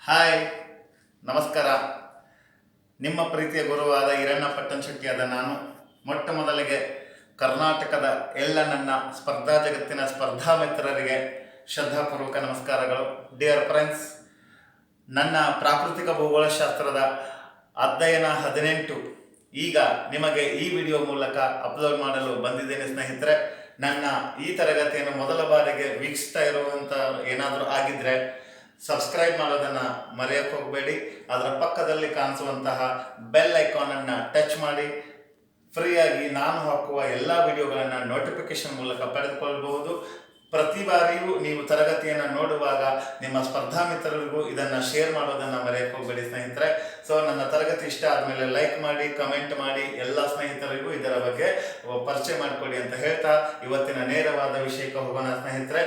Hi, ನಮಸ್ಕಾರ. ನಿಮ್ಮ ಪ್ರೀತಿಯ ಗುರುವಾದ ಈರಣ್ಣ ಪಟ್ಟಣ್ ಶೆಟ್ಟಿಯಾದ ನಾನು ಮೊಟ್ಟ ಮೊದಲಿಗೆ ಕರ್ನಾಟಕದ ಎಲ್ಲ ನನ್ನ ಸ್ಪರ್ಧಾ ಜಗತ್ತಿನ ಸ್ಪರ್ಧಾ ಮಿತ್ರರಿಗೆ ಶ್ರದ್ಧಾಪೂರ್ವಕ ನಮಸ್ಕಾರಗಳು. ಡಿಯರ್ ಫ್ರೆಂಡ್ಸ್, ನನ್ನ ಪ್ರಾಕೃತಿಕ ಭೂಗೋಳಶಾಸ್ತ್ರದ ಅಧ್ಯಯನ 18 ಈಗ ನಿಮಗೆ ಈ ವಿಡಿಯೋ ಮೂಲಕ ಅಪ್ಲೋಡ್ ಮಾಡಲು ಬಂದಿದ್ದೇನೆ ಸ್ನೇಹಿತರೆ. ನನ್ನ ಈ ತರಗತಿಯನ್ನು ಮೊದಲ ಬಾರಿಗೆ ವೀಕ್ಷಿಸ್ತಾ ಇರುವಂಥ ಏನಾದರೂ ಆಗಿದ್ದರೆ ಸಬ್ಸ್ಕ್ರೈಬ್ ಮಾಡೋದನ್ನು ಮರೆಯೋಕ್ಕೆ ಹೋಗಬೇಡಿ. ಅದರ ಪಕ್ಕದಲ್ಲಿ ಕಾಣಿಸುವಂತಹ ಬೆಲ್ ಐಕಾನನ್ನು ಟಚ್ ಮಾಡಿ ಫ್ರೀಯಾಗಿ ನಾನು ಹಾಕುವ ಎಲ್ಲ ವಿಡಿಯೋಗಳನ್ನು ನೋಟಿಫಿಕೇಶನ್ ಮೂಲಕ ಪಡೆದುಕೊಳ್ಳಬಹುದು. ಪ್ರತಿ ಬಾರಿಯೂ ನೀವು ತರಗತಿಯನ್ನು ನೋಡುವಾಗ ನಿಮ್ಮ ಸ್ಪರ್ಧಾ ಮಿತ್ರರಿಗೂ ಇದನ್ನು ಶೇರ್ ಮಾಡೋದನ್ನು ಮರೆಯೋಕ್ಕೆ ಹೋಗಬೇಡಿ ಸ್ನೇಹಿತರೆ. ಸೊ ನನ್ನ ತರಗತಿ ಇಷ್ಟ ಆದಮೇಲೆ ಲೈಕ್ ಮಾಡಿ, ಕಮೆಂಟ್ ಮಾಡಿ, ಎಲ್ಲ ಸ್ನೇಹಿತರಿಗೂ ಇದರ ಬಗ್ಗೆ ಪರಿಚಯ ಮಾಡಿಕೊಡಿ ಅಂತ ಹೇಳ್ತಾ ಇವತ್ತಿನ ನೇರವಾದ ವಿಷಯಕ್ಕೆ ಹೋಗೋಣ ಸ್ನೇಹಿತರೆ.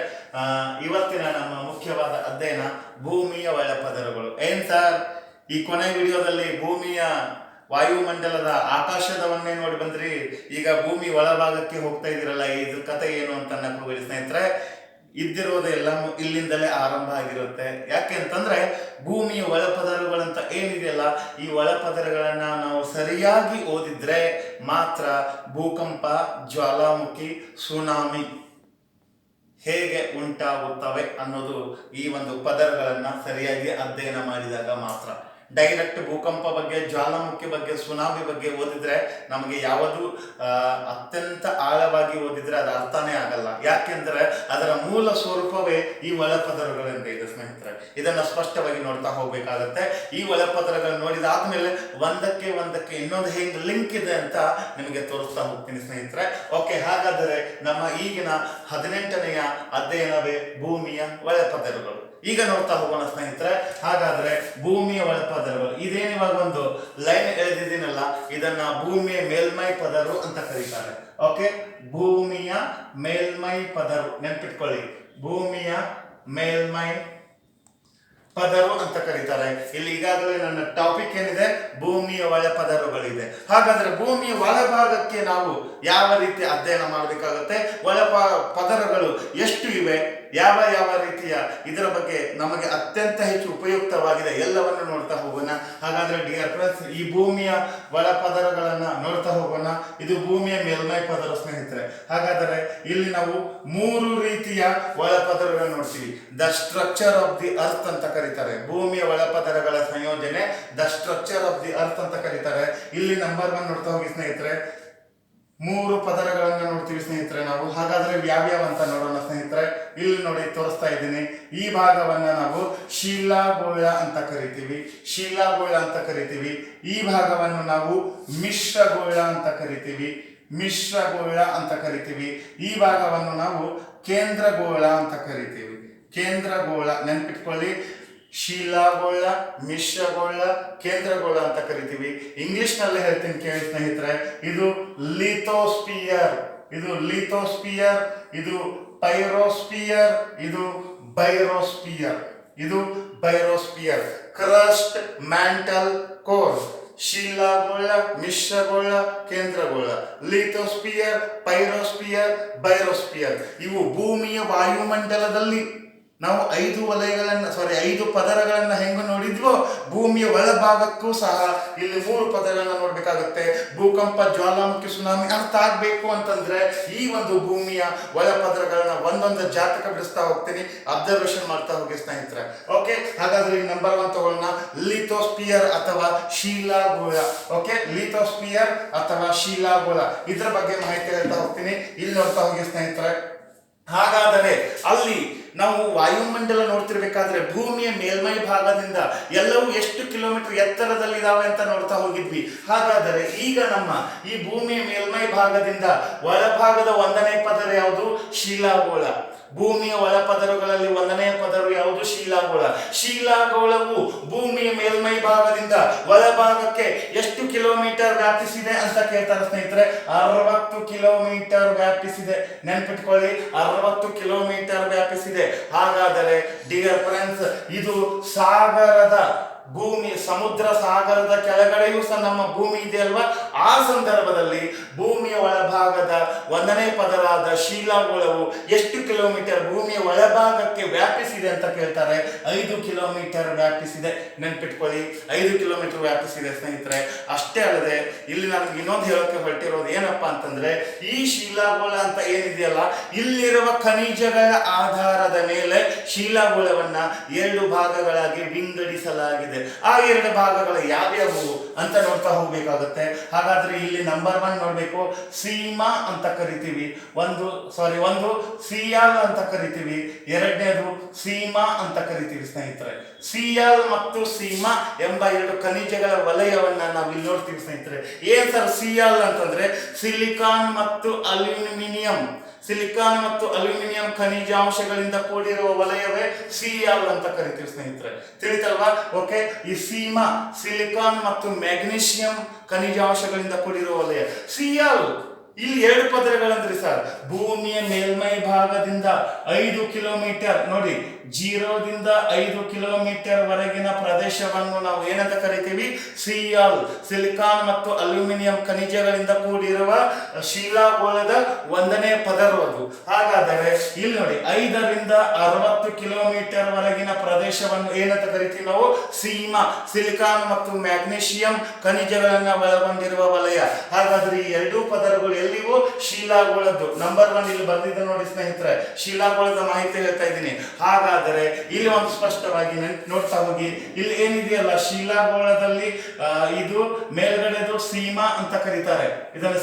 ಇವತ್ತಿನ ನಮ್ಮ ಮುಖ್ಯವಾದ ಅಧ್ಯಯನ ಭೂಮಿಯ ಒಳಪದರಗಳು. ಏನ್ ಸರ್, ಈ ಕೊನೆ ವಿಡಿಯೋದಲ್ಲಿ ಭೂಮಿಯ ವಾಯುಮಂಡಲದ ಆಕಾಶದವನ್ನೇ ನೋಡಿ ಬಂದ್ರಿ, ಈಗ ಭೂಮಿ ಒಳಭಾಗಕ್ಕೆ ಹೋಗ್ತಾ ಇದ್ದೀರಲ್ಲ, ಇದ್ರ ಕತೆ ಏನು ಅಂತ ಹೋಗಿ ಸ್ನೇಹಿತರೆ. ಇದ್ದಿರೋದೆಲ್ಲ ಇಲ್ಲಿಂದಲೇ ಆರಂಭ ಆಗಿರುತ್ತೆ. ಯಾಕೆ ಅಂತಂದ್ರೆ ಭೂಮಿಯ ಒಳಪದರಗಳಂತ ಏನಿದೆಯಲ್ಲ, ಈ ಒಳಪದರಗಳನ್ನ ನಾವು ಸರಿಯಾಗಿ ಓದಿದ್ರೆ ಮಾತ್ರ ಭೂಕಂಪ, ಜ್ವಾಲಾಮುಖಿ, ಸುನಾಮಿ ಹೇಗೆ ಉಂಟಾಗುತ್ತವೆ ಅನ್ನೋದು ಈ ಒಂದು ಪದರಗಳನ್ನ ಸರಿಯಾಗಿ ಅಧ್ಯಯನ ಮಾಡಿದಾಗ ಮಾತ್ರ. ಡೈರೆಕ್ಟ್ ಭೂಕಂಪ ಬಗ್ಗೆ, ಜ್ವಾಲಾಮುಖಿ ಬಗ್ಗೆ, ಸುನಾಮಿ ಬಗ್ಗೆ ಓದಿದ್ರೆ ನಮಗೆ ಯಾವುದು ಅತ್ಯಂತ ಆಳವಾಗಿ ಓದಿದ್ರೆ ಅದು ಅರ್ಥನೇ ಆಗಲ್ಲ. ಯಾಕೆಂದ್ರೆ ಅದರ ಮೂಲ ಸ್ವರೂಪವೇ ಈ ಒಳಪದರಗಳಿಂದ ಇದೆ ಸ್ನೇಹಿತರೆ. ಇದನ್ನ ಸ್ಪಷ್ಟವಾಗಿ ನೋಡ್ತಾ ಹೋಗ್ಬೇಕಾಗತ್ತೆ. ಈ ಒಳಪದರಗಳನ್ನು ನೋಡಿದಾದ್ಮೇಲೆ ಒಂದಕ್ಕೆ ಇನ್ನೊಂದು ಹೆಂಗ್ ಲಿಂಕ್ ಇದೆ ಅಂತ ನಿಮಗೆ ತೋರಿಸ್ತಾ ಹೋಗ್ತೀನಿ ಸ್ನೇಹಿತರೆ. ಓಕೆ, ಹಾಗಾದರೆ ನಮ್ಮ ಈಗಿನ 18ನೆಯ ಅಧ್ಯಯನವೇ ಭೂಮಿಯ ಒಳಪದರಗಳು. ಈಗ ನೋಡ್ತಾ ಹೋಗೋಣ ಸ್ನೇಹಿತರೆ. ಹಾಗಾದ್ರೆ ಭೂಮಿಯ ಒಳಪದರಗಳು, ಇದೇನಿವಾಗ ಒಂದು ಲೈನ್ ಎಳೆದಿದ್ದೀನಲ್ಲ, ಇದನ್ನ ಭೂಮಿಯ ಮೇಲ್ಮೈ ಪದರು ಅಂತ ಕರೀತಾರೆ. ಓಕೆ, ಭೂಮಿಯ ಮೇಲ್ಮೈ ಪದರು ನೆನ್ಪಿಟ್ಕೊಳ್ಳಿ, ಭೂಮಿಯ ಮೇಲ್ಮೈ ಪದರು ಅಂತ ಕರೀತಾರೆ. ಇಲ್ಲಿ ಈಗಾಗಲೇ ನನ್ನ ಟಾಪಿಕ್ ಏನಿದೆ, ಭೂಮಿಯ ಒಳಪದರುಗಳಿದೆ. ಹಾಗಾದ್ರೆ ಭೂಮಿಯ ಒಳಭಾಗಕ್ಕೆ ನಾವು ಯಾವ ರೀತಿ ಅಧ್ಯಯನ ಮಾಡಬೇಕಾಗುತ್ತೆ, ಪದರಗಳು ಎಷ್ಟು ಇವೆ, ಯಾವ ರೀತಿಯ ಇದರ ಬಗ್ಗೆ ನಮಗೆ ಅತ್ಯಂತ ಹೆಚ್ಚು ಉಪಯುಕ್ತವಾಗಿದೆ, ಎಲ್ಲವನ್ನು ನೋಡ್ತಾ ಹೋಗೋಣ. ಹಾಗಾದ್ರೆ ಡಿಯರ್ ಫ್ರೆಂಡ್ಸ್, ಈ ಭೂಮಿಯ ಒಳಪದರಗಳನ್ನ ನೋಡ್ತಾ ಹೋಗೋಣ. ಇದು ಭೂಮಿಯ ಮೇಲ್ಮೈ ಪದರ ಸ್ನೇಹಿತರೆ. ಹಾಗಾದರೆ ಇಲ್ಲಿ ನಾವು 3 ರೀತಿಯ ಒಳಪದರಗಳನ್ನು ನೋಡ್ತೀವಿ. The structure of the earth ಅಂತ ಕರೀತಾರೆ. ಭೂಮಿಯ ಒಳಪದರಗಳ ಸಂಯೋಜನೆ the structure of the earth ಅಂತ ಕರೀತಾರೆ. ಇಲ್ಲಿ ನಂಬರ್ 1 ನೋಡ್ತಾ ಹೋಗಿ ಸ್ನೇಹಿತರೆ. 3 ಪದರಗಳನ್ನ ನೋಡ್ತೀವಿ ಸ್ನೇಹಿತರೆ ನಾವು. ಹಾಗಾದ್ರೆ ಯಾವ್ಯಾವ ಅಂತ ನೋಡೋಣ ಸ್ನೇಹಿತರೆ. ಇಲ್ಲಿ ನೋಡಿ ತೋರಿಸ್ತಾ ಇದ್ದೀನಿ. ಈ ಭಾಗವನ್ನ ನಾವು ಶಿಲಾಗೋಳ ಅಂತ ಕರಿತೀವಿ, ಈ ಭಾಗವನ್ನು ನಾವು ಮಿಶ್ರಗೋಳ ಅಂತ ಕರಿತೀವಿ, ಈ ಭಾಗವನ್ನು ನಾವು ಕೇಂದ್ರಗೋಳ ಅಂತ ಕರಿತೀವಿ. ಕೇಂದ್ರಗೋಳ ನೆನ್ಪಿಟ್ಕೊಳ್ಳಿ, ಶಿಲಾಗೋಳ, ಮಿಶ್ರಗೋಳ, ಕೇಂದ್ರಗೋಳ ಅಂತ ಕರಿತೀವಿ. ಇಂಗ್ಲಿಷ್ ನಲ್ಲಿ ಹೇಳ್ತೀನಿ ಕೇಳಿ ಸ್ನೇಹಿತರೆ. ಇದು ಲಿಥೋಸ್ಪಿಯರ್, ಇದು ಪೈರೋಸ್ಪಿಯರ್, ಇದು ಬೈರೋಸ್ಪಿಯರ್. Crust, mantle, core. ಶಿಲಾಗೋಳ, ಮಿಶ್ರಗೋಳ, ಕೇಂದ್ರಗೋಳ, ಲಿಥೋಸ್ಪಿಯರ್, ಪೈರೋಸ್ಪಿಯರ್, ಬೈರೋಸ್ಪಿಯರ್. ಇವು ಭೂಮಿಯ ವಾಯುಮಂಡಲದಲ್ಲಿ ನಾವು 5 ಪದರಗಳನ್ನ ಹೆಂಗ ನೋಡಿದ್ವೋ, ಭೂಮಿಯ ಒಳಭಾಗಕ್ಕೂ ಸಹ ಇಲ್ಲಿ 3 ಪದರಗಳನ್ನ ನೋಡ್ಬೇಕಾಗತ್ತೆ. ಭೂಕಂಪ, ಜ್ವಾಲಾಮುಖಿ, ಸುನಾಮಿ ಅರ್ಥ ಆಗ್ಬೇಕು ಅಂತಂದ್ರೆ ಈ ಒಂದು ಭೂಮಿಯ ಒಳಪದರಗಳನ್ನ ಒಂದೊಂದು ಜಾತಕ ಬಿಡಿಸ್ತಾ ಹೋಗ್ತೀನಿ, ಅಬ್ಸರ್ವೇಷನ್ ಮಾಡ್ತಾ ಹೋಗಿ ಸ್ನೇಹಿತರೆ. ಓಕೆ, ಹಾಗಾದ್ರೆ ನಂಬರ್ 1 ತಗೊಳ್ಳೋಣ, ಲಿಥೋಸ್ಪಿಯರ್ ಅಥವಾ ಶಿಲಾಗೋಳ. ಓಕೆ, ಲಿಥೋಸ್ಪಿಯರ್ ಅಥವಾ ಶಿಲಾಗೋಳ, ಇದ್ರ ಬಗ್ಗೆ ಮಾಹಿತಿ ಹೇಳ್ತಾ ಹೋಗ್ತೀನಿ. ಇಲ್ಲಿ ನೋಡ್ತಾ ಹೋಗಿ ಸ್ನೇಹಿತರೆ. ಹಾಗಾದರೆ ಅಲ್ಲಿ ನಾವು ವಾಯುಮಂಡಲ ನೋಡ್ತಿರ್ಬೇಕಾದ್ರೆ ಭೂಮಿಯ ಮೇಲ್ಮೈ ಭಾಗದಿಂದ ಎಲ್ಲವೂ ಎಷ್ಟು ಕಿಲೋಮೀಟರ್ ಎತ್ತರದಲ್ಲಿ ಇದಾವೆ ಅಂತ ನೋಡ್ತಾ ಹೋಗಿದ್ವಿ. ಹಾಗಾದರೆ ಈಗ ನಮ್ಮ ಈ ಭೂಮಿಯ ಮೇಲ್ಮೈ ಭಾಗದಿಂದ ಒಳಭಾಗದ 1ನೇ ಪದರ ಯಾವುದು? ಶಿಲಾಗೋಳ. ಭೂಮಿಯ ಒಳಪದರಗಳಲ್ಲಿ 1ನೇ ಪದರು ಯಾವುದು? ಶಿಲಾಗೋಳವು ಭೂಮಿಯ ಮೇಲ್ಮೈ ಭಾಗದಿಂದ ಒಳಭಾಗಕ್ಕೆ ಎಷ್ಟು ಕಿಲೋಮೀಟರ್ ವ್ಯಾಪಿಸಿದೆ ಅಂತ ಕೇಳ್ತಾರೆ ಸ್ನೇಹಿತರೆ. 60 ಕಿಲೋಮೀಟರ್ ವ್ಯಾಪಿಸಿದೆ. ನೆನ್ಪಿಟ್ಕೊಳ್ಳಿ, 60 ಕಿಲೋಮೀಟರ್ ವ್ಯಾಪಿಸಿದೆ. ಹಾಗಾದರೆ ಡಿಯರ್ ಫ್ರೆಂಡ್ಸ್, ಇದು ಸಾಗರದ ಭೂಮಿ ಸಮುದ್ರ ಸಾಗರದ ಕೆಳಗಡೆಯೂ ಸಹ ನಮ್ಮ ಭೂಮಿ ಇದೆ ಅಲ್ವಾ. ಆ ಸಂದರ್ಭದಲ್ಲಿ ಭೂಮಿಯ ಒಳಭಾಗದ 1ನೇ ಪದರಾದ ಶಿಲಾಗೋಳವು ಎಷ್ಟು ಕಿಲೋಮೀಟರ್ ಭೂಮಿಯ ಒಳಭಾಗಕ್ಕೆ ವ್ಯಾಪಿಸಿದೆ ಅಂತ ಕೇಳ್ತಾರೆ. 5 ಕಿಲೋಮೀಟರ್ ವ್ಯಾಪಿಸಿದೆ. ನೆನ್ಪಿಟ್ಕೊಳ್ಳಿ, 5 ಕಿಲೋಮೀಟರ್ ವ್ಯಾಪಿಸಿದೆ ಸ್ನೇಹಿತರೆ. ಅಷ್ಟೇ ಅಲ್ಲದೆ ಇಲ್ಲಿ ನಮ್ಗೆ ಇನ್ನೊಂದು ಹೇಳೋಕೆ ಹೊರಟಿರೋದು ಏನಪ್ಪಾ ಅಂತಂದ್ರೆ, ಈ ಶಿಲಾಗೋಳ ಅಂತ ಏನಿದೆಯಲ್ಲ, ಇಲ್ಲಿರುವ ಖನಿಜಗಳ ಆಧಾರದ ಮೇಲೆ ಶಿಲಾಗೋಳವನ್ನ 2 ಭಾಗಗಳಾಗಿ ವಿಂಗಡಿಸಲಾಗಿದೆ. ಆ 2 ಭಾಗಗಳು ಯಾವ್ಯಾವು ಅಂತ ನೋಡ್ತಾ ಹೋಗ್ಬೇಕಾಗುತ್ತೆ. ಹಾಗಾದ್ರೆ ಇಲ್ಲಿ ನಂಬರ್ 1 ನೋಡ್ಬೇಕು, ಸೀಮಾ ಅಂತ ಕರಿತೀವಿ. ಒಂದು ಸಿಯಾಲ್ ಅಂತ ಕರಿತೀವಿ, ಎರಡನೇದು ಸೀಮಾ ಅಂತ ಕರಿತೀವಿ ಸ್ನೇಹಿತರೆ. ಸಿಯಾಲ್ ಮತ್ತು ಸೀಮಾ ಎಂಬ 2 ಖನಿಜಗಳ ವಲಯವನ್ನ ನಾವು ಇಲ್ಲಿ ನೋಡ್ತೀವಿ ಸ್ನೇಹಿತರೆ. ಏನ್ ಸರ್ ಸಿಯಾಲ್ ಅಂತಂದ್ರೆ ಸಿಲಿಕಾನ್ ಮತ್ತು ಅಲ್ಯೂಮಿನಿಯಂ ಖನಿಜಾಂಶಗಳಿಂದ ಕೂಡಿರುವ ವಲಯವೇ ಸಿಯಾಲ್ ಅಂತ ಕರಿತೀವಿ ಸ್ನೇಹಿತರೆ. ತಿಳಿತಲ್ವಾ? ಓಕೆ. ಈ ಸೀಮಾ ಸಿಲಿಕಾನ್ ಮತ್ತು ಮ್ಯಾಗ್ನೀಷಿಯಂ ಖನಿಜಾಂಶಗಳಿಂದ ಕೂಡಿರುವ ವಲಯ. ಸಿಯಾಲ್ ಇಲ್ಲಿ 2 ಪದರಗಳಂದ್ರಿ ಸರ್. ಭೂಮಿಯ ಮೇಲ್ಮೈ ಭಾಗದಿಂದ 5 ಕಿಲೋಮೀಟರ್ ನೋಡಿ, 0 ದಿಂದ 5 ಕಿಲೋಮೀಟರ್ ವರೆಗಿನ ಪ್ರದೇಶವನ್ನು ನಾವು ಏನಂತ ಕರಿತೀವಿ? ಸಿಯಾಲ್. ಸಿಲಿಕಾನ್ ಮತ್ತು ಅಲ್ಯೂಮಿನಿಯಂ ಖನಿಜಗಳಿಂದ ಕೂಡಿರುವ ಶಿಲಾಗೋಳದ 1ನೇ ಪದರು ಅದು. ಹಾಗಾದರೆ ಇಲ್ಲಿ ನೋಡಿ, 5 ರಿಂದ 60 ಕಿಲೋಮೀಟರ್ ವರೆಗಿನ ಪ್ರದೇಶವನ್ನು ಏನಂತ ಕರಿತೀವಿ ನಾವು? ಸೀಮಾ. ಸಿಲಿಕಾನ್ ಮತ್ತು ಮ್ಯಾಗ್ನೀಷಿಯಂ ಖನಿಜಗಳನ್ನ ಒಳಗೊಂಡಿರುವ ವಲಯ. ಹಾಗಾದ್ರೆ ಈ 2 ಪದರಗಳು ಎಲ್ಲಿಗೂ ಶಿಲಾಗೋಳದ್ದು. ನಂಬರ್ 1 ಇಲ್ಲಿ ಬರ್ದಿದ್ದೆ ನೋಡಿ ಸ್ನೇಹಿತರೆ, ಶಿಲಾಗೋಳದ ಮಾಹಿತಿ ಹೇಳ್ತಾ ಇದ್ದೀನಿ. ಹಾಗಾದರೆ ಇಲ್ಲಿ ಒಂದು ಸ್ಪಷ್ಟವಾಗಿ ನೋಡ್ತಾ ಹೋಗಿ, ಇಲ್ಲಿ ಏನಿದೆಯಲ್ಲ ಶಿಲಾಗೋಳದಲ್ಲಿ ಇದು ಮೇಲ್ಗಡೆದು ಸೀಮಾ ಅಂತ ಕರೀತಾರೆ, ಇದನ್ನ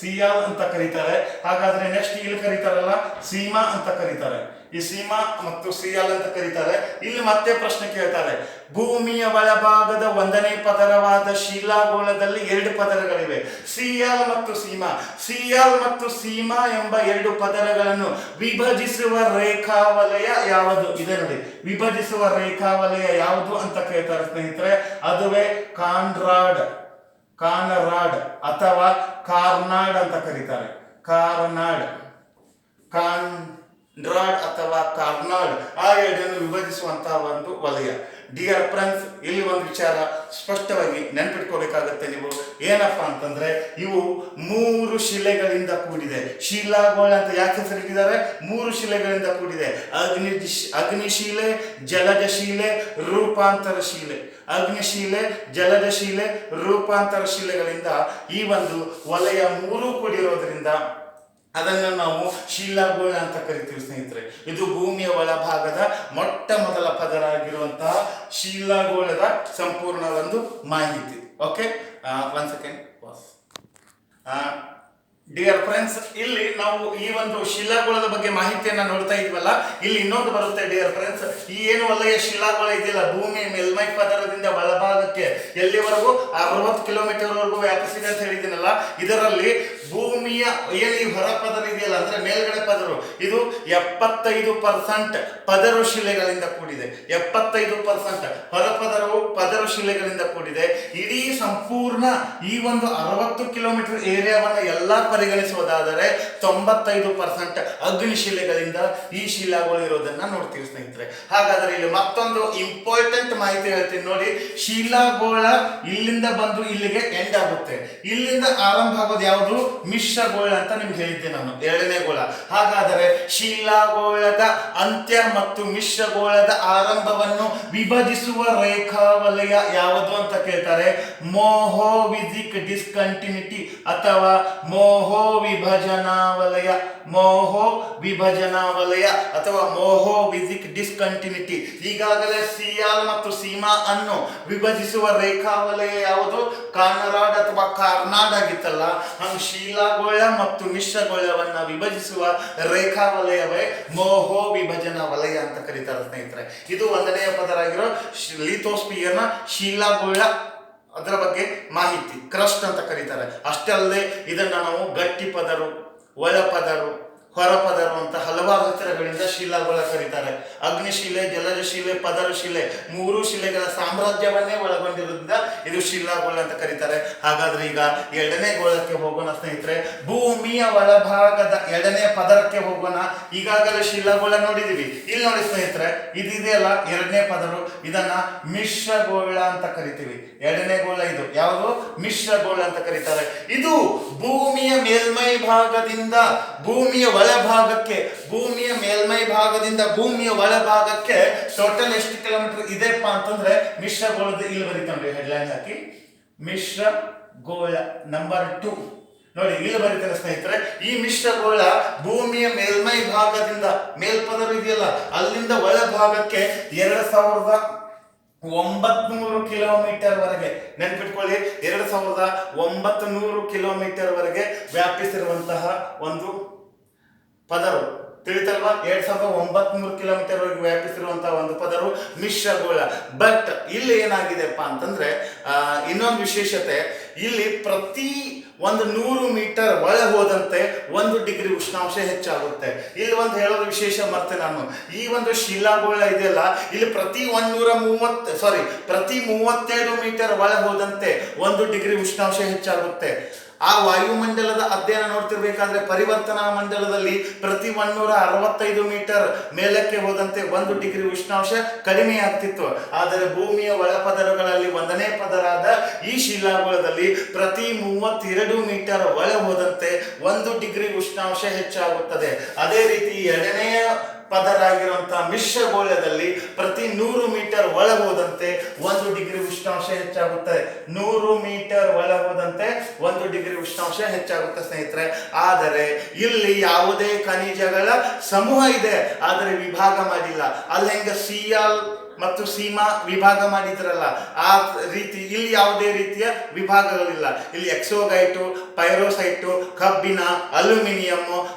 ಸಿಯಾಲ್ ಅಂತ ಕರೀತಾರೆ. ಹಾಗಾದ್ರೆ ನೆಕ್ಸ್ಟ್ ಇಲ್ಲಿ ಕರೀತಾರಲ್ಲ ಸೀಮಾ ಅಂತ ಕರೀತಾರೆ. ಈ ಸೀಮಾ ಮತ್ತು ಸಿಯಾಲ್ ಅಂತ ಕರೀತಾರೆ. ಇಲ್ಲಿ ಮತ್ತೆ ಪ್ರಶ್ನೆ ಕೇಳ್ತಾರೆ, ಭೂಮಿಯ ಒಳಭಾಗದ 1ನೇ ಪದರವಾದ ಶಿಲಾಗೋಳದಲ್ಲಿ 2 ಪದರಗಳಿವೆ, ಸಿಯಾಲ್ ಮತ್ತು ಸೀಮಾ ಎಂಬ 2 ಪದರಗಳನ್ನು ವಿಭಜಿಸುವ ರೇಖಾವಲಯ ಯಾವುದು? ಇದೆ ನೋಡಿ, ವಿಭಜಿಸುವ ರೇಖಾವಲಯ ಯಾವುದು ಅಂತ ಕೇಳ್ತಾರೆ ಸ್ನೇಹಿತರೆ. ಅದುವೇ ಕಾನ್ರಾಡ್ ಅಥವಾ ಕಾರ್ನಾಡ್ ಅಂತ ಕರೀತಾರೆ. ಕಾನ್ರಾಡ್ ಅಥವಾ ಕಾರ್ನಾಡ್, ಆ 2 ವಿಭಜಿಸುವಂತಹ ಒಂದು ವಲಯ. ಡಿಯರ್ ಫ್ರೆಂಡ್ಸ್, ಇಲ್ಲಿ ಒಂದು ವಿಚಾರ ಸ್ಪಷ್ಟವಾಗಿ ನೆನ್ಪಿಟ್ಕೋಬೇಕಾಗತ್ತೆ ನೀವು. ಏನಪ್ಪಾ ಅಂತಂದ್ರೆ, ಇವು 3 ಶಿಲೆಗಳಿಂದ ಕೂಡಿದೆ. ಶಿಲಾಗೋಳ ಅಂತ ಯಾಕೆ ಹೆಸರಿಟ್ಟಿದ್ದಾರೆ? 3 ಶಿಲೆಗಳಿಂದ ಕೂಡಿದೆ. ಅಗ್ನಿಶಿಲೆ, ಜಲಜ ಶಿಲೆ, ರೂಪಾಂತರ ಶಿಲೆ. ಅಗ್ನಿಶಿಲೆ, ಜಲಜ ಶಿಲೆ, ರೂಪಾಂತರ ಶಿಲೆಗಳಿಂದ ಈ ಒಂದು ವಲಯ 3 ಕೂಡಿರೋದ್ರಿಂದ ಅದನ್ನು ನಾವು ಶಿಲಾಗೋಳ ಅಂತ ಕರಿತೀವಿ ಸ್ನೇಹಿತರೆ. ಇದು ಭೂಮಿಯ ಒಳಭಾಗದ ಮೊಟ್ಟ ಮೊದಲ ಪದರ ಆಗಿರುವಂತಹ ಶಿಲಾಗೋಳದ ಸಂಪೂರ್ಣ ಒಂದು ಮಾಹಿತಿ. Okay, 1 second pass. Dear friends, ಇಲ್ಲಿ ನಾವು ಈ ಒಂದು ಶಿಲಾಗೋಳದ ಬಗ್ಗೆ ಮಾಹಿತಿಯನ್ನ ನೋಡ್ತಾ ಇದ್ವಲ್ಲ, ಇಲ್ಲಿ ಇನ್ನೊಂದು ಬರುತ್ತೆ ಡಿಯರ್ ಫ್ರೆಂಡ್ಸ್. ಈ ಏನು ವಲಯ ಶಿಲಾಗೋಳ ಇದೆಯಲ್ಲ, ಭೂಮಿ ಮೇಲ್ಮೈ ಪದರದಿಂದ ಒಳಭಾಗಕ್ಕೆ ಎಲ್ಲಿವರೆಗೂ 60 ಕಿಲೋಮೀಟರ್ ವರೆಗೂ ವ್ಯಾಪಿಸಿದೆ ಅಂತ ಹೇಳಿದ್ದೀನಲ್ಲ, ಇದರಲ್ಲಿ ಭೂಮಿಯ ಏನು ಈ ಹೊರ ಪದರ ಇದೆಯಲ್ಲ, ಅಂದ್ರೆ ಮೇಲ್ಗಡೆ ಪದರು, ಇದು 75% ಪದರು ಶಿಲೆಗಳಿಂದ ಕೂಡಿದೆ. 75% ಹೊರಪದರವು ಪದರು ಶಿಲೆಗಳಿಂದ ಕೂಡಿದೆ. ಇಡೀ ಸಂಪೂರ್ಣ ಈ ಒಂದು 60 ಕಿಲೋಮೀಟರ್ ಏರಿಯಾವನ್ನ ಎಲ್ಲಾ ಪರಿಗಣಿಸುವುದಾದರೆ 95% ಅಗ್ನಿಶಿಲೆಗಳಿಂದ ಈ ಶಿಲಾಗೋಳ ಇರೋದನ್ನ ನೋಡ್ತೀವಿ ಸ್ನೇಹಿತರೆ. ಹಾಗಾದ್ರೆ ಇಲ್ಲಿ ಮತ್ತೊಂದು ಇಂಪಾರ್ಟೆಂಟ್ ಮಾಹಿತಿ ಹೇಳ್ತೀನಿ ನೋಡಿ. ಶಿಲಾಗೋಳ ಇಲ್ಲಿಂದ ಬಂದು ಇಲ್ಲಿಗೆ ಎಂಡ್ ಆಗುತ್ತೆ. ಇಲ್ಲಿಂದ ಆರಂಭ ಆಗೋದು ಯಾವುದು? ಮಿಶ್ರಗೋಳ ಅಂತ ನಿಮ್ಗೆ ಹೇಳಿದ್ದೆ ನಾನು, 2ನೇ ಗೋಳ. ಹಾಗಾದರೆ ಶಿಲಾಗೋಳದ ಅಂತ್ಯ ಮತ್ತು ಮಿಶ್ರಗೋಳದ ಆರಂಭವನ್ನು ವಿಭಜಿಸುವ ರೇಖಾವಲಯ ಯಾವುದು ಅಂತ ಕೇಳ್ತಾರೆ. ಮೊಹೋವಿಜಿಕ್ ಡಿಸ್ಕಂಟಿನ್ಯೂಟಿ ಅಥವಾ ಮೊಹೋ ವಿಭಜನಾ ವಲಯ ಅಥವಾ ಮೊಹೋವಿಜಿಕ್ ಡಿಸ್ಕಂಟಿನ್ಯೂಟಿ. ಈಗಾಗಲೇ ಸಿಯಾಲ್ ಮತ್ತು ಸೀಮಾ ಅನ್ನು ವಿಭಜಿಸುವ ರೇಖಾವಲಯ ಯಾವುದು? ಕಾನ್ರಾಡ್ ಅಥವಾ ಕಾರ್ನಾಡ್ ಆಗಿತ್ತಲ್ಲ, ಹಂಗ ಶಿಲಾಗೋಳ ಮತ್ತು ಮಿಶ್ರಗೋಳವನ್ನ ವಿಭಜಿಸುವ ರೇಖಾವಲಯವೇ ಮೊಹೋ ವಿಭಜನಾ ವಲಯ ಅಂತ ಕರೀತಾರೆ ಸ್ನೇಹಿತರೆ. ಇದು 1ನೇ ಪದರ ಆಗಿರೋ ಲಿಥೋಸ್ಪಿಯರ್ನ ಶಿಲಾಗೋಳ, ಅದರ ಬಗ್ಗೆ ಮಾಹಿತಿ ಕ್ರಸ್ಟ್ ಅಂತ ಕರೀತಾರೆ. ಅಷ್ಟೇ ಅಲ್ಲದೆ ಇದನ್ನ ನಾವು ಗಟ್ಟಿ ಪದರು, ಒಳಪದರು, ಹೊರಪದರು ಅಂತ ಹಲವಾರು ಹೆಸರುಗಳಿಂದ ಶಿಲಾಗೋಳ ಕರೀತಾರೆ. ಅಗ್ನಿಶಿಲೆ, ಜಲಜ ಶಿಲೆ, ಪದರ ಶಿಲೆ, ಮೂರು ಶಿಲೆಗಳ ಸಾಮ್ರಾಜ್ಯವನ್ನೇ ಒಳಗೊಂಡಿರೋದ್ರಿಂದ ಇದು ಶಿಲಾಗೋಳ ಅಂತ ಕರೀತಾರೆ. ಹಾಗಾದ್ರೆ ಈಗ ಎರಡನೇ ಗೋಳಕ್ಕೆ ಹೋಗೋಣ ಸ್ನೇಹಿತರೆ. ಭೂಮಿಯ ಒಳಭಾಗದ ಎರಡನೇ ಪದರಕ್ಕೆ ಹೋಗೋಣ. ಈಗಾಗಲೇ ಶಿಲಾಗೋಳ ನೋಡಿದೀವಿ. ಇಲ್ಲಿ ನೋಡಿ ಸ್ನೇಹಿತರೆ, ಇದೆಯಲ್ಲ ಎರಡನೇ ಪದರು, ಇದನ್ನ ಮಿಶ್ರಗೋಳ ಅಂತ ಕರಿತೀವಿ. ಎರಡನೇ ಗೋಳ ಇದು ಯಾವುದು? ಮಿಶ್ರಗೋಳ ಅಂತ ಕರೀತಾರೆ. ಇದು ಭೂಮಿಯ ಮೇಲ್ಮೈ ಭಾಗದಿಂದ ಭೂಮಿಯ ಒಳಭಾಗಕ್ಕೆ, ಭೂಮಿಯ ಮೇಲ್ಮೈ ಭಾಗದಿಂದ ಭೂಮಿಯ ಒಳಭಾಗಕ್ಕೆ ಟೋಟಲ್ ಎಷ್ಟು ಕಿಲೋಮೀಟರ್ ಇದೆಪ್ಪ ಅಂತಂದ್ರೆ ಮಿಶ್ರಗೋಳದ ಇಲ್ಲಿ ಬರೀತಾನೆ ಹೆಡ್ಲೈನ್ ಹಾಕಿ, ಮಿಶ್ರಗೋಳ ನಂಬರ್ 2 ನೋಡಿ ಇಲ್ಲಿ ಬರೀತಾರೆ ಸ್ನೇಹಿತರೆ. ಈ ಮಿಶ್ರಗೋಳ ಭೂಮಿಯ ಮೇಲ್ಮೈ ಭಾಗದಿಂದ, ಮೇಲ್ಪದರು ಇದೆಯಲ್ಲ ಅಲ್ಲಿಂದ ಒಳಭಾಗಕ್ಕೆ 2900 ಕಿಲೋಮೀಟರ್ ವರೆಗೆ, ನೆನ್ಪಿಟ್ಕೊಳ್ಳಿ, 2900 ಕಿಲೋಮೀಟರ್ ವರೆಗೆ ವ್ಯಾಪಿಸಿರುವಂತಹ ಒಂದು ಪದರು. ತಿಳಿತಲ್ವಾ? 2900 ಕಿಲೋಮೀಟರ್ ವರೆಗೆ ವ್ಯಾಪಿಸಿರುವಂತಹ ಒಂದು ಪದರು ಮಿಶ್ರಗೋಳ. ಬಟ್ ಇಲ್ಲಿ ಏನಾಗಿದೆಪ್ಪ ಅಂತಂದ್ರೆ ಇನ್ನೊಂದು ವಿಶೇಷತೆ, ಇಲ್ಲಿ ಪ್ರತಿ 100 ಮೀಟರ್ ಒಳ ಹೋದಂತೆ 1 ಡಿಗ್ರಿ ಉಷ್ಣಾಂಶ ಹೆಚ್ಚಾಗುತ್ತೆ. ಇಲ್ಲಿ ಒಂದು ಹೇಳೋದು ವಿಶೇಷ ಮತ್ತೆ ನಾನು, ಈ ಒಂದು ಶಿಲಾಗೋಳ ಇದೆಯಲ್ಲ ಇಲ್ಲಿ ಪ್ರತಿ 32 ಮೀಟರ್ ಒಳ ಹೋದಂತೆ 1 ಡಿಗ್ರಿ ಉಷ್ಣಾಂಶ ಹೆಚ್ಚಾಗುತ್ತೆ. ಆ ವಾಯುಮಂಡಲದ ಅಧ್ಯಯನ ನೋಡ್ತಿರ್ಬೇಕಾದ್ರೆ ಪರಿವರ್ತನಾ ಮಂಡಲದಲ್ಲಿ ಪ್ರತಿ 165 ಮೀಟರ್ ಮೇಲಕ್ಕೆ ಹೋದಂತೆ 1 ಡಿಗ್ರಿ ಉಷ್ಣಾಂಶ ಕಡಿಮೆ ಆಗ್ತಿತ್ತು. ಆದರೆ ಭೂಮಿಯ ಒಳಪದರಗಳಲ್ಲಿ 1ನೇ ಪದರಾದ ಈ ಶಿಲಾಗೋಳದಲ್ಲಿ ಪ್ರತಿ 32 ಮೀಟರ್ ಒಳ ಹೋದಂತೆ 1 ಡಿಗ್ರಿ ಉಷ್ಣಾಂಶ ಹೆಚ್ಚಾಗುತ್ತದೆ. ಅದೇ ರೀತಿ 2ನೇ ಪದರಾಗಿರುವಂತಹ ಮಿಶ್ರಗೋಳದಲ್ಲಿ ಪ್ರತಿ 100 ಮೀಟರ್ ಒಳ ಹೋದಂತೆ 1 ಡಿಗ್ರಿ ಉಷ್ಣಾಂಶ ಹೆಚ್ಚಾಗುತ್ತದೆ. 100 ಮೀಟರ್ ಒಳ ಹೋದಂತೆ 1 ಡಿಗ್ರಿ ಉಷ್ಣಾಂಶ ಹೆಚ್ಚಾಗುತ್ತೆ ಸ್ನೇಹಿತರೆ. ಆದರೆ ಇಲ್ಲಿ ಯಾವುದೇ ಖನಿಜಗಳ ಸಮೂಹ ಇದೆ, ಆದರೆ ವಿಭಾಗ ಮಾಡಿಲ್ಲ. ಅಲ್ಲಿ ಹೆಂಗ ಸಿಯಾಲ್ ಮತ್ತು ಸೀಮಾ ವಿಭಾಗ ಮಾಡಿದ್ರಲ್ಲ ಆ ರೀತಿ ಇಲ್ಲಿ ಯಾವುದೇ ರೀತಿಯ ವಿಭಾಗಗಳಿಲ್ಲ. ಇಲ್ಲಿ ಎಕ್ಸೋಗೈಟು, ಪೈರೋಸೈಟು, ಕಬ್ಬಿಣ, ಅಲ್ಯೂಮಿನಿಯಂ,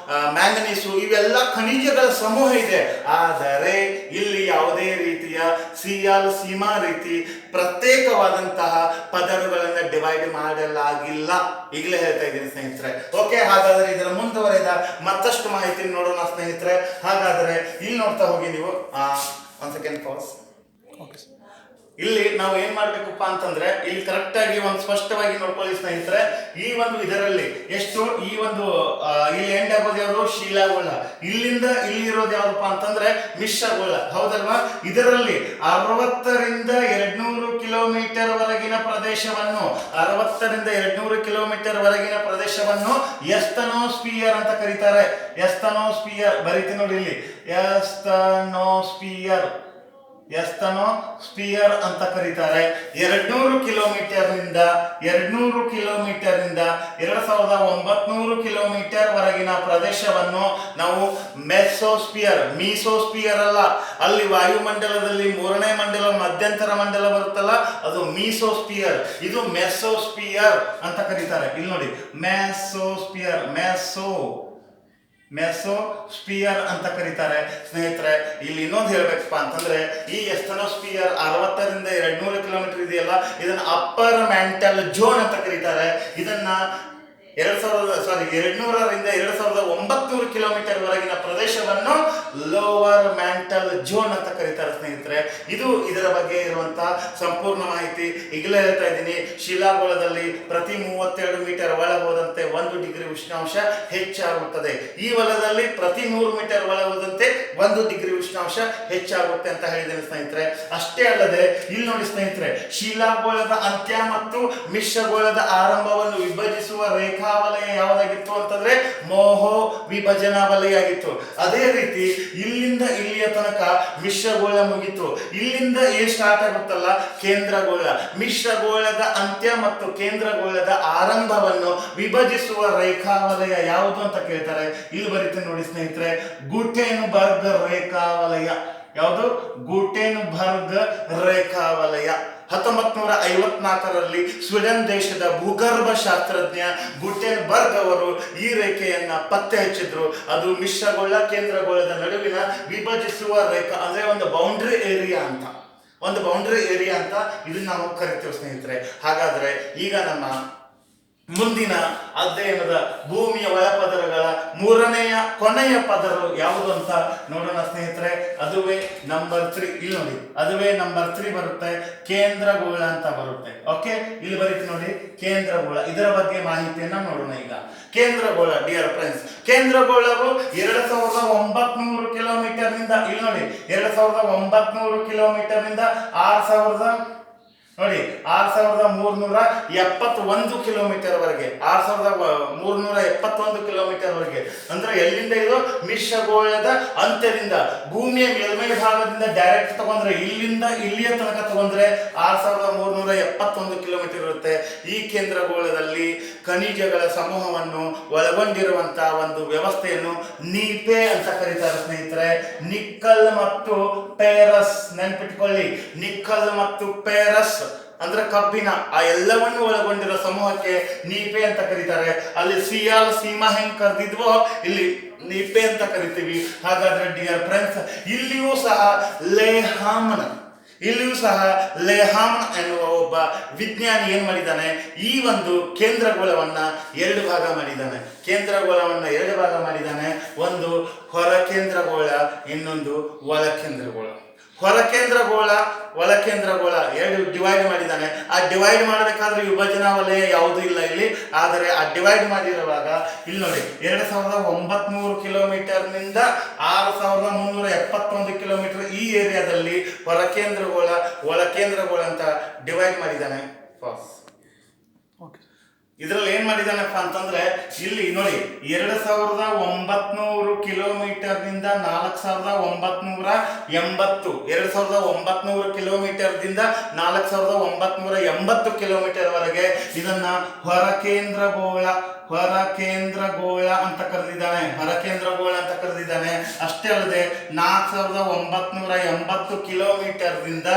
ಮ್ಯಾಂಗನೀಸು ಇವೆಲ್ಲ ಖನಿಜಗಳ ಸಮೂಹ ಇದೆ. ಆದರೆ ಇಲ್ಲಿ ಯಾವುದೇ ರೀತಿಯ ಸಿಯಾಲ್, ಸೀಮಾ ರೀತಿ ಪ್ರತ್ಯೇಕವಾದಂತಹ ಪದರುಗಳನ್ನು ಡಿವೈಡ್ ಮಾಡಲಾಗಿಲ್ಲ. ಈಗಲೇ ಹೇಳ್ತಾ ಇದ್ದೀನಿ ಸ್ನೇಹಿತರೆ. ಓಕೆ, ಹಾಗಾದ್ರೆ ಇದರ ಮುಂದುವರೆದ ಮತ್ತಷ್ಟು ಮಾಹಿತಿ ನೋಡೋಣ ಸ್ನೇಹಿತರೆ. ಹಾಗಾದ್ರೆ ಇಲ್ಲಿ ನೋಡ್ತಾ ಹೋಗಿ ನೀವು 1 ಸೆಕೆಂಡ್ ಪಾಸ್. ಇಲ್ಲಿ ನಾವು ಏನ್ ಮಾಡ್ಬೇಕಪ್ಪ ಅಂತಂದ್ರೆ ಇಲ್ಲಿ ಕರೆಕ್ಟ್ ಆಗಿ ಒಂದು ಸ್ಪಷ್ಟವಾಗಿ ನೋಡ್ಕೊಳ್ಳಿ ಸ್ನೇಹಿತರೆ. ಈ ಒಂದು ಇದರಲ್ಲಿ ಎಷ್ಟು ಈ ಒಂದು ಇಲ್ಲಿ ಎಂಡ್ ಆಗೋದು ಯಾವುದು? ಶಿಲಾಗೋಳ. ಇಲ್ಲಿಂದ ಇಲ್ಲಿ ಇರೋದು ಯಾವ್ದಪ್ಪ ಅಂತಂದ್ರೆ ಮಿಶ್ರಗೋಳ, ಹೌದಲ್ವಾ? ಇದರಲ್ಲಿ 60 ರಿಂದ 200 ಕಿಲೋಮೀಟರ್ ವರೆಗಿನ ಪ್ರದೇಶವನ್ನು 60 ರಿಂದ 200 ಕಿಲೋಮೀಟರ್ ವರೆಗಿನ ಪ್ರದೇಶವನ್ನು ಎಸ್ತನೋಸ್ಫಿಯರ್ ಅಂತ ಕರೀತಾರೆ. ಎಸ್ತನೋಸ್ಫಿಯರ್ ಬರೀತೀನಿ ನೋಡಿ ಇಲ್ಲಿ, ಎಸ್ತನೋಸ್ಫಿಯರ್ ಅಂತ ಕರೀತಾರೆ. 200 ಕಿಲೋಮೀಟರ್ ನಿಂದ 2900 ಕಿಲೋಮೀಟರ್ ವರೆಗಿನ ಪ್ರದೇಶವನ್ನು ನಾವು ಮೀಸೋಸ್ಫಿಯರ್ ಅಲ್ಲ, ಅಲ್ಲಿ ವಾಯುಮಂಡಲದಲ್ಲಿ 3ನೇ ಮಂಡಲ ಮಧ್ಯಂತರ ಮಂಡಲ ಬರುತ್ತಲ್ಲ ಅದು ಮೀಸೋಸ್ಫಿಯರ್, ಇದು ಮೆಸೋಸ್ಫಿಯರ್ ಅಂತ ಕರೀತಾರೆ. ಇಲ್ಲಿ ನೋಡಿ ಮೆಸೋಸ್ಫಿಯರ್ ಅಂತ ಕರೀತಾರೆ ಸ್ನೇಹಿತರೆ. ಇಲ್ಲಿ ಇನ್ನೊಂದು ಹೇಳ್ಬೇಕಪ್ಪ ಅಂತಂದ್ರೆ ಈ ಎಸ್ತನೋಸ್ಫಿಯರ್ 60 ರಿಂದ 200 ಕಿಲೋಮೀಟರ್ ಇದೆಯಲ್ಲ ಇದನ್ನ ಅಪ್ಪರ್ ಮ್ಯಾಂಟಲ್ ಝೋನ್ ಅಂತ ಕರೀತಾರೆ. ಇದನ್ನ 200 ರಿಂದ 2900 ಕಿಲೋಮೀಟರ್ ವರೆಗಿನ ಪ್ರದೇಶವನ್ನು ಲೋವರ್ ಮ್ಯಾಂಟಲ್ ಝೋನ್ ಅಂತ ಕರೀತಾರೆ ಸ್ನೇಹಿತರೆ. ಇದು ಇದರ ಬಗ್ಗೆ ಇರುವಂತಹ ಸಂಪೂರ್ಣ ಮಾಹಿತಿ. ಈಗಲೇ ಹೇಳ್ತಾ ಇದ್ದೀನಿ, ಶಿಲಾಗೋಳದಲ್ಲಿ ಪ್ರತಿ 32 ಮೀಟರ್ ಒಳ ಹೋದಂತೆ 1 ಡಿಗ್ರಿ ಉಷ್ಣಾಂಶ ಹೆಚ್ಚಾಗುತ್ತದೆ. ಈ ವಲಯದಲ್ಲಿ ಪ್ರತಿ 100 ಮೀಟರ್ ಒಳ ಹೋದಂತೆ 1 ಡಿಗ್ರಿ ಉಷ್ಣಾಂಶ ಹೆಚ್ಚಾಗುತ್ತೆ ಅಂತ ಹೇಳಿದ್ದೇನೆ ಸ್ನೇಹಿತರೆ. ಅಷ್ಟೇ ಅಲ್ಲದೆ ಇಲ್ಲಿ ನೋಡಿ ಸ್ನೇಹಿತರೆ, ಶಿಲಾಗೋಳದ ಅಂತ್ಯ ಮತ್ತು ಮಿಶ್ರಗೋಳದ ಆರಂಭವನ್ನು ವಿಭಜಿಸುವ ರೇಖಾವಲಯ ಯಾವುದಾಗಿತ್ತು ಅಂತಂದ್ರೆ ಮೋಹೋ ವಿಭಜನಾ ವಲಯ ಆಗಿತ್ತು. ಅದೇ ರೀತಿ ಇಲ್ಲಿಂದ ಇಲ್ಲಿಯ ತನಕ ಮಿಶ್ರಗೋಳ ಮುಗಿತು. ಇಲ್ಲಿಂದ ಸ್ಟಾರ್ಟ್ ಆಗುತ್ತಲ್ಲ ಕೇಂದ್ರಗೋಳ. ಮಿಶ್ರಗೋಳದ ಅಂತ್ಯ ಮತ್ತು ಕೇಂದ್ರಗೋಳದ ಆರಂಭವನ್ನು ವಿಭಜಿಸುವ ರೇಖಾವಲಯ ಯಾವುದು ಅಂತ ಕೇಳ್ತಾರೆ. ಇಲ್ಲಿ ಬರೀತೀನಿ ನೋಡಿ ಸ್ನೇಹಿತರೆ, ಗುಟೆನ್ಬರ್ಗ್ ರೇಖಾವಲಯ. ಯಾವುದು? ಗುಟೆನ್ಬರ್ಗ್ ರೇಖಾವಲಯ. 1954ರಲ್ಲಿ ಸ್ವೀಡನ್ ದೇಶದ ಭೂಗರ್ಭ ಶಾಸ್ತ್ರಜ್ಞ ಗುಟೆನ್ಬರ್ಗ್ ಅವರು ಈ ರೇಖೆಯನ್ನ ಪತ್ತೆ ಹಚ್ಚಿದ್ರು. ಅದು ಮಿಶ್ರಗೋಳ ಕೇಂದ್ರಗೋಳದ ನಡುವಿನ ವಿಭಜಿಸುವ ರೇಖಾ, ಅಂದ್ರೆ ಒಂದು ಬೌಂಡ್ರಿ ಏರಿಯಾ ಅಂತ ಇದನ್ನ ನಾವು ಕರಿತೀವಿ ಸ್ನೇಹಿತರೆ. ಹಾಗಾದ್ರೆ ಈಗ ನಮ್ಮ ಮುಂದಿನ ಅಧ್ಯಯನದ ಭೂಮಿಯ ಒಳಪದರಗಳ ಮೂರನೆಯ ಕೊನೆಯ ಪದರ ಯಾವುದು ಅಂತ ನೋಡೋಣ ಸ್ನೇಹಿತರೆ. ಅದುವೇ ನಂಬರ್ 3. ಇಲ್ಲಿ ನೋಡಿ, ಅದುವೇ ನಂಬರ್ 3 ಬರುತ್ತೆ, ಕೇಂದ್ರಗೋಳ ಅಂತ ಬರುತ್ತೆ. ಓಕೆ, ಇಲ್ಲಿ ಬರೀತಿ ನೋಡಿ ಕೇಂದ್ರಗೋಳ. ಇದರ ಬಗ್ಗೆ ಮಾಹಿತಿಯನ್ನ ನೋಡೋಣ ಈಗ. ಕೇಂದ್ರಗೋಳ ಡಿಯರ್ ಫ್ರೆಂಡ್ಸ್, ಕೇಂದ್ರಗೋಳವು 2900 ಕಿಲೋಮೀಟರ್ ನಿಂದ, ಇಲ್ಲಿ ನೋಡಿ 2900 ಕಿಲೋಮೀಟರ್ ನಿಂದ 6371 ಕಿಲೋಮೀಟರ್ ವರೆಗೆ, 6371 ಕಿಲೋಮೀಟರ್ ವರೆಗೆ. ಅಂದ್ರೆ ಎಲ್ಲಿಂದ ಇದು ಮಿಶ್ರಗೋಳದ ಅಂತ್ಯದಿಂದ ಭೂಮಿಯ ಮೇಲ್ಮೈ ಭಾಗದಿಂದ ಡೈರೆಕ್ಟ್ ತಗೊಂಡ್ರೆ ಇಲ್ಲಿಂದ ಇಲ್ಲಿಯ ತನಕ ತಗೊಂಡ್ರೆ 6371 ಕಿಲೋಮೀಟರ್ ಇರುತ್ತೆ. ಈ ಕೇಂದ್ರಗೋಳದಲ್ಲಿ ಖನಿಜಗಳ ಸಮೂಹವನ್ನು ಒಳಗೊಂಡಿರುವಂತಹ ಒಂದು ವ್ಯವಸ್ಥೆಯನ್ನು ನೀಪೆ ಅಂತ ಕರೀತಾರೆ ಸ್ನೇಹಿತರೆ. ನಿಕ್ಕಲ್ ಮತ್ತು ಪೇರಸ್, ನೆನ್ಪಿಟ್ಕೊಳ್ಳಿ, ನಿಕ್ಕಲ್ ಮತ್ತು ಪೇರಸ್ ಅಂದ್ರೆ ಕಬ್ಬಿಣ, ಆ ಎಲ್ಲವನ್ನು ಒಳಗೊಂಡಿರೋ ಸಮೂಹಕ್ಕೆ ನೀಪೆ ಅಂತ ಕರೀತಾರೆ. ಅಲ್ಲಿ ಸಿಯಾಲ್ ಸೀಮಾ ಹೆಂಗ್ ಕರೆದಿದ್ವೋ ಇಲ್ಲಿ ನೀಪೆ ಅಂತ ಕರಿತೀವಿ. ಹಾಗಾದ್ರೆ ಡಿಯರ್ ಫ್ರೆಂಡ್ಸ್, ಇಲ್ಲಿಯೂ ಸಹ ಲೇಹಾಮ್ ಎನ್ನುವ ಒಬ್ಬ ವಿಜ್ಞಾನಿ ಏನ್ ಮಾಡಿದ್ದಾನೆ, ಈ ಒಂದು ಕೇಂದ್ರಗೋಳವನ್ನ 2 ಭಾಗ ಮಾಡಿದ್ದಾನೆ. ಒಂದು ಹೊರ ಕೇಂದ್ರಗೋಳ, ಇನ್ನೊಂದು ಒಳ ಕೇಂದ್ರಗೋಳ. ಹೊರ ಕೇಂದ್ರಗೋಳ, ಒಳ ಕೇಂದ್ರಗೋಳ 2 ಡಿವೈಡ್ ಮಾಡಿದ್ದಾನೆ. ಆ ಡಿವೈಡ್ ಮಾಡಬೇಕಾದ್ರೆ ವಿಭಜನಾ ವಲಯ ಯಾವುದೂ ಇಲ್ಲ ಇಲ್ಲಿ. ಆದರೆ ಆ ಡಿವೈಡ್ ಮಾಡಿರುವಾಗ ಇಲ್ಲಿ ನೋಡಿ 2900 ಕಿಲೋಮೀಟರ್ ನಿಂದ 6371 ಕಿಲೋಮೀಟರ್ ಈ ಏರಿಯಾದಲ್ಲಿ ಹೊರ ಕೇಂದ್ರಗೋಳ, ಒಳ ಕೇಂದ್ರಗೋಳ ಅಂತ ಡಿವೈಡ್ ಮಾಡಿದ್ದಾನೆ. ಇದರಲ್ಲಿ ಏನ್ ಮಾಡಿದಾನಪ್ಪ ಅಂತಂದ್ರೆ ಇಲ್ಲಿ ನೋಡಿ 2900 ಕಿಲೋಮೀಟರ್ ನಿಂದ 4980, 2900 ಕಿಲೋಮೀಟರ್ ದಿಂದ 4980 ಕಿಲೋಮೀಟರ್ ವರೆಗೆ ಇದನ್ನ ಹೊರ ಕೇಂದ್ರಗೋಳ ಅಂತ ಕರೆದಿದ್ದಾನೆ. ಅಷ್ಟೇ ಅಲ್ಲದೆ 4980 ಕಿಲೋಮೀಟರ್ ದಿಂದ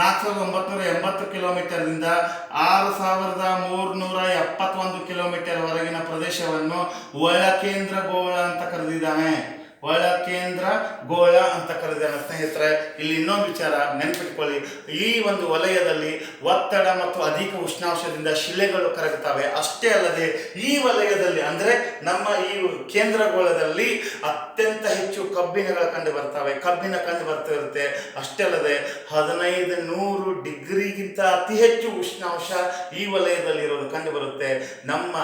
6371 ಕಿಲೋಮೀಟರ್ ವರೆಗಿನ ಪ್ರದೇಶವನ್ನು ಒಳ ಕೇಂದ್ರಗೋಳ ಅಂತ ಕರೆದಿದ್ದಾನೆ. ಸ್ನೇಹಿತರೆ, ಇಲ್ಲಿ ಇನ್ನೊಂದು ವಿಚಾರ ನೆನಪಿಟ್ಕೊಳ್ಳಿ. ಈ ಒಂದು ವಲಯದಲ್ಲಿ ಒತ್ತಡ ಮತ್ತು ಅಧಿಕ ಉಷ್ಣಾಂಶದಿಂದ ಶಿಲೆಗಳು ಕರಗುತ್ತವೆ. ಅಷ್ಟೇ ಅಲ್ಲದೆ ಈ ವಲಯದಲ್ಲಿ ಅಂದ್ರೆ ನಮ್ಮ ಈ ಕೇಂದ್ರಗೋಳದಲ್ಲಿ ಅತ್ಯಂತ ಹೆಚ್ಚು ಕಬ್ಬಿಣಗಳು ಕಂಡು ಬರ್ತಿರುತ್ತೆ. ಅಷ್ಟೇ ಅಲ್ಲದೆ 1500 ಡಿಗ್ರಿಗಿಂತ ಅತಿ ಹೆಚ್ಚು ಉಷ್ಣಾಂಶ ಈ ವಲಯದಲ್ಲಿ ಇರೋದು ಕಂಡು ಬರುತ್ತೆ. ನಮ್ಮ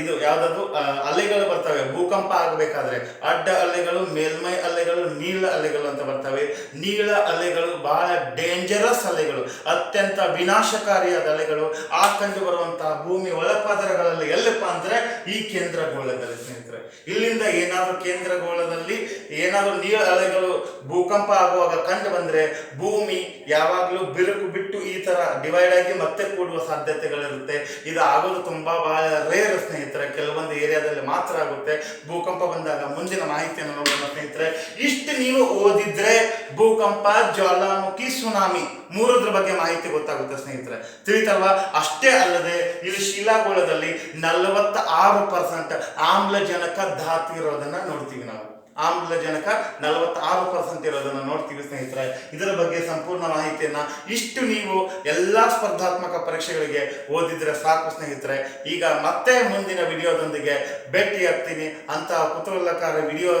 ಇದು ಯಾವ್ದಾದ್ರು ಅಲೆಗಳು ಬರ್ತವೆ ಭೂಕಂಪ ಆಗಬೇಕಾದ್ರೆ, ಅಡ್ಡ ಅಲೆಗಳು, ಮೇಲ್ಮೈ ಅಲೆಗಳು, ನೀಳ ಅಲೆಗಳು ಅಂತ ಬರ್ತವೆ. ನೀಳ ಅಲೆಗಳು ಬಹಳ ಡೇಂಜರಸ್ ಅಲೆಗಳು, ಅತ್ಯಂತ ವಿನಾಶಕಾರಿಯಾದ ಅಲೆಗಳು ಆ ಕಂಡು ಬರುವಂತಹ ಭೂಮಿ ಒಳಪದರಗಳಲ್ಲಿ ಎಲ್ಲಪ್ಪ ಅಂದ್ರೆ ಈ ಕೇಂದ್ರಗೋಳದಲ್ಲಿ. ಸ್ನೇಹಿತರೆ, ಇಲ್ಲಿಂದ ಏನಾದರೂ ಕೇಂದ್ರಗೋಳದಲ್ಲಿ ಏನಾದರೂ ನೀಳ ಅಲೆಗಳು ಭೂಕಂಪ ಆಗುವಾಗ ಕಂಡು ಬಂದ್ರೆ ಭೂಮಿ ಯಾವಾಗಲೂ ಬಿರುಕು ಬಿಟ್ಟು ಈ ತರ ಡಿವೈಡ್ ಆಗಿ ಮತ್ತೆ ಕೂಡುವ ಸಾಧ್ಯತೆಗಳಿರುತ್ತೆ. ಇದು ಆಗೋದು ತುಂಬಾ ಬಹಳ ರೇರ್ ಸ್ನೇಹಿತರೆ, ಕೆಲವೊಂದು ಏರಿಯಾದಲ್ಲಿ ಮಾತ್ರ ಆಗುತ್ತೆ. ಭೂಕಂಪ ಬಂದಾಗ ಮುಂದಿನ ಮಾಹಿತಿಯನ್ನು ನೋಡೋಣ ಸ್ನೇಹಿತರೆ. ಇಷ್ಟು ನೀವು ಓದಿದ್ರೆ ಭೂಕಂಪ, ಜ್ವಾಲಾಮುಖಿ, ಸುನಾಮಿ ಮೂರದ್ರ ಬಗ್ಗೆ ಮಾಹಿತಿ ಗೊತ್ತಾಗುತ್ತೆ ಸ್ನೇಹಿತರೆ, ತಿಳಿತಲ್ವಾ? ಅಷ್ಟೇ ಅಲ್ಲದೆ ಇಲ್ಲಿ ಶಿಲಾಗೋಳದಲ್ಲಿ 46% ಆಮ್ಲಜನಕ ಧಾತು ಇರೋದನ್ನ ನೋಡ್ತೀವಿ ನಾವು. ಆಮ್ಲಜನಕ 46% ಇರೋದನ್ನು ನೋಡ್ತೀವಿ ಸ್ನೇಹಿತರೆ. ಇದರ ಬಗ್ಗೆ ಸಂಪೂರ್ಣ ಮಾಹಿತಿಯನ್ನ ಇಷ್ಟು ನೀವು ಎಲ್ಲಾ ಸ್ಪರ್ಧಾತ್ಮಕ ಪರೀಕ್ಷೆಗಳಿಗೆ ಓದಿದ್ರೆ ಸಾಕು ಸ್ನೇಹಿತರೆ. ಈಗ ಮತ್ತೆ ಮುಂದಿನ ವಿಡಿಯೋದೊಂದಿಗೆ ಭೇಟಿಯಾಗ್ತೀನಿ. ಅಂತಹ ಕುತೂಹಲಕಾರಿ ವಿಡಿಯೋ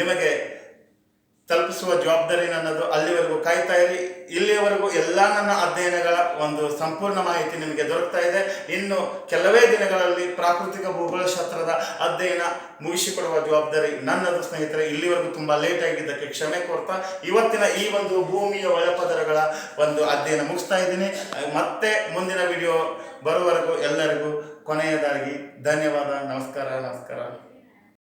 ನಿಮಗೆ ತಲುಪಿಸುವ ಜವಾಬ್ದಾರಿ ನನ್ನದು. ಅಲ್ಲಿವರೆಗೂ ಕಾಯ್ತಾ ಇರಿ. ಇಲ್ಲಿಯವರೆಗೂ ಎಲ್ಲ ನನ್ನ ಅಧ್ಯಯನಗಳ ಒಂದು ಸಂಪೂರ್ಣ ಮಾಹಿತಿ ನಿಮಗೆ ದೊರಕ್ತಾ ಇದೆ. ಇನ್ನು ಕೆಲವೇ ದಿನಗಳಲ್ಲಿ ಪ್ರಾಕೃತಿಕ ಭೂಗೋಳಶಾಸ್ತ್ರದ ಅಧ್ಯಯನ ಮುಗಿಸಿಕೊಡುವ ಜವಾಬ್ದಾರಿ ನನ್ನದು ಸ್ನೇಹಿತರೆ. ಇಲ್ಲಿವರೆಗೂ ತುಂಬಾ ಲೇಟ್ ಆಗಿದ್ದಕ್ಕೆ ಕ್ಷಮೆ ಕೋರ್ತಾ ಇವತ್ತಿನ ಈ ಒಂದು ಭೂಮಿಯ ಒಳಪದರಗಳ ಒಂದು ಅಧ್ಯಯನ ಮುಗಿಸ್ತಾ ಇದ್ದೀನಿ. ಮತ್ತೆ ಮುಂದಿನ ವಿಡಿಯೋ ಬರುವವರೆಗೂ ಎಲ್ಲರಿಗೂ ಕೊನೆಯದಾಗಿ ಧನ್ಯವಾದ. ನಮಸ್ಕಾರ.